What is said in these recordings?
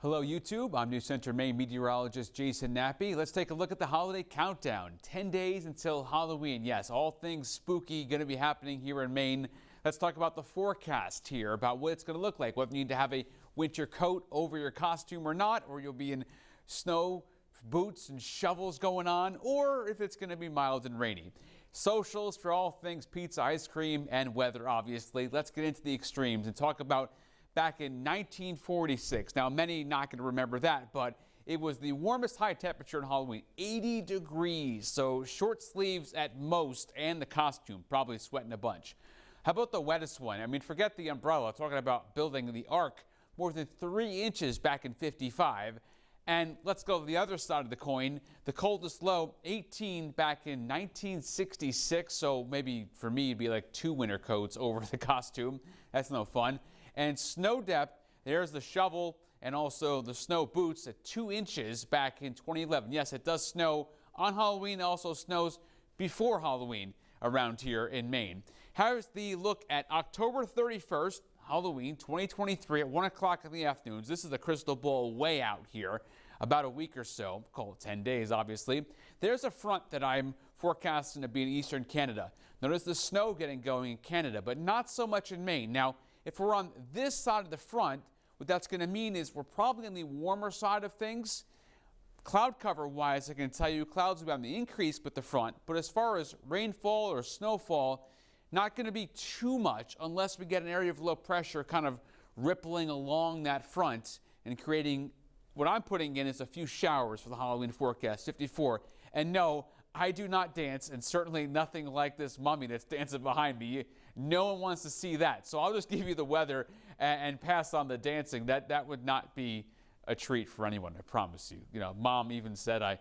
Hello YouTube, I'm News Center Maine meteorologist Jason Nappy. Let's take a look at the holiday countdown. 10 days until Halloween. Yes, all things spooky going to be happening here in Maine. Let's talk about the forecast here, about what it's going to look like, whether you need to have a winter coat over your costume or not, or you'll be in snow boots and shovels going on, or if it's going to be mild and rainy. Socials for all things pizza, ice cream, and weather, obviously. Let's get into the extremes and talk about back in 1946. Now, many not going to remember that, but it was the warmest high temperature on Halloween, 80 degrees. So short sleeves at most, and the costume, probably sweating a bunch. How about the wettest one? I mean, forget the umbrella. Talking about building the Ark, more than 3 inches back in 55. And let's go to the other side of the coin. The coldest low, 18 back in 1966. So maybe for me, it'd be like 2 winter coats over the costume. That's no fun. And snow depth, there's the shovel and also the snow boots at 2 inches back in 2011. Yes, it does snow on Halloween. It also snows before Halloween around here in Maine. Here's the look at October 31st, Halloween 2023 at 1 o'clock in the afternoons. This is the crystal ball way out here, about a week or so, call it 10 days, obviously. There's a front that I'm forecasting to be in eastern Canada. Notice the snow getting going in Canada, but not so much in Maine. Now, if we're on this side of the front, what that's going to mean is we're probably on the warmer side of things. Cloud cover wise, I can tell you clouds will be on the increase with the front, but as far as rainfall or snowfall, not going to be too much unless we get an area of low pressure kind of rippling along that front and creating what I'm putting in is a few showers for the Halloween forecast, 54. And no, I do not dance, and certainly nothing like this mummy that's dancing behind me. No one wants to see that. So I'll just give you the weather and pass on the dancing. That would not be a treat for anyone, I promise you. You know, Mom even said I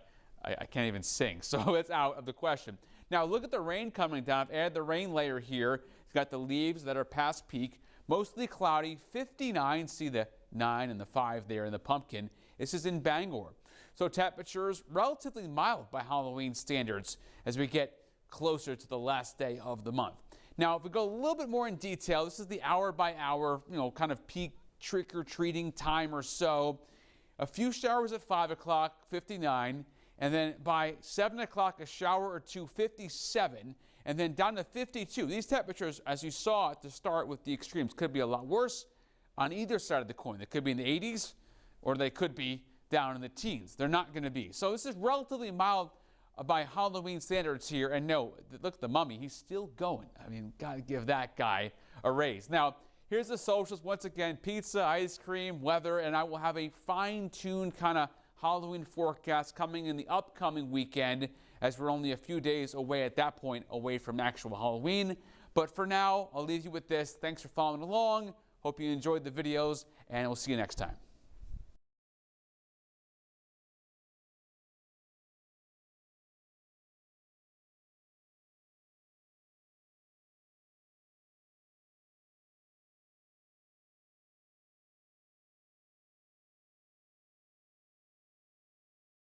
can't even sing, so it's out of the question. Now look at the rain coming down. I've added the rain layer here. It's got the leaves that are past peak, mostly cloudy, 59. See the 9 and the 5 there in the pumpkin. This is in Bangor. So temperatures relatively mild by Halloween standards as we get closer to the last day of the month. Now, if we go a little bit more in detail, this is the hour by hour, kind of peak trick-or-treating time or so. A few showers at 5 o'clock, 59, and then by 7 o'clock, a shower or two, 57, and then down to 52. These temperatures, as you saw at the start with the extremes, could be a lot worse on either side of the coin. They could be in the 80s, or they could be down in the teens. They're not going to be. So this is relatively mild by Halloween standards here. And no, look at the mummy. He's still going. I mean, got to give that guy a raise. Now, here's the socials. Once again, pizza, ice cream, weather, and I will have a fine-tuned kind of Halloween forecast coming in the upcoming weekend, as we're only a few days away at that point, away from actual Halloween. But for now, I'll leave you with this. Thanks for following along. Hope you enjoyed the videos, and we'll see you next time.